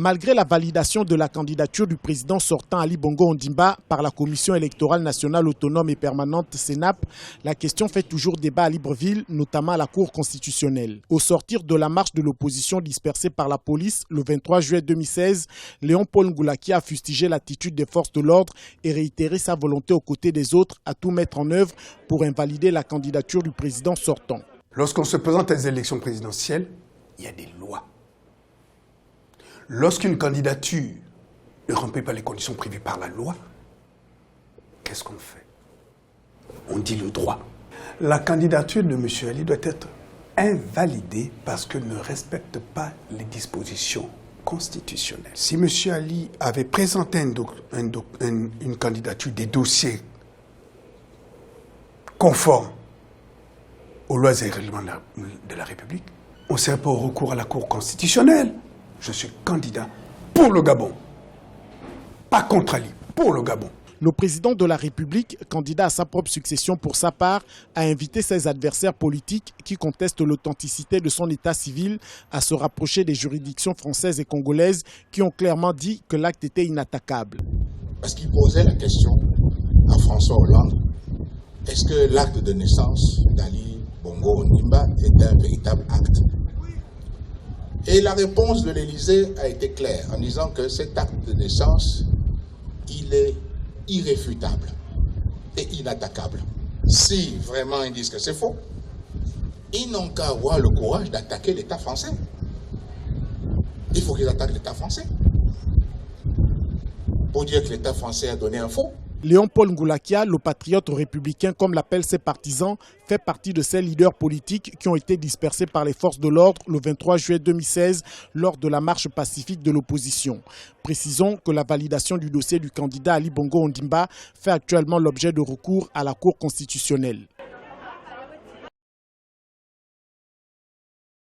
Malgré la validation de la candidature du président sortant Ali Bongo Ondimba par la Commission électorale nationale autonome et permanente CENAP, la question fait toujours débat à Libreville, notamment à la Cour constitutionnelle. Au sortir de la marche de l'opposition dispersée par la police le 23 juillet 2016, Léon-Paul Ngoulakia a fustigé l'attitude des forces de l'ordre et réitéré sa volonté aux côtés des autres à tout mettre en œuvre pour invalider la candidature du président sortant. Lorsqu'on se présente à des élections présidentielles, il y a des lois. Lorsqu'une candidature ne remplit pas les conditions prévues par la loi, qu'est-ce qu'on fait? On dit le droit. La candidature de M. Ali doit être invalidée parce qu'elle ne respecte pas les dispositions constitutionnelles. Si M. Ali avait présenté une candidature, des dossiers conformes aux lois et règlements de la République, on ne serait pas au recours à la Cour constitutionnelle. Je suis candidat pour le Gabon, pas contre Ali, pour le Gabon. Le président de la République, candidat à sa propre succession pour sa part, a invité ses adversaires politiques qui contestent l'authenticité de son état civil à se rapprocher des juridictions françaises et congolaises qui ont clairement dit que l'acte était inattaquable. Parce qu'il posait la question à François Hollande, est-ce que l'acte de naissance d'Ali Bongo Ondimba est un véritable acte? Et la réponse de l'Élysée a été claire en disant que cet acte de naissance, il est irréfutable et inattaquable. Si vraiment ils disent que c'est faux, ils n'ont qu'à avoir le courage d'attaquer l'État français. Il faut qu'ils attaquent l'État français pour dire que l'État français a donné un faux. Léon-Paul Ngoulakia, le patriote républicain comme l'appellent ses partisans, fait partie de ces leaders politiques qui ont été dispersés par les forces de l'ordre le 23 juillet 2016 lors de la marche pacifique de l'opposition. Précisons que la validation du dossier du candidat Ali Bongo Ondimba fait actuellement l'objet de recours à la Cour constitutionnelle.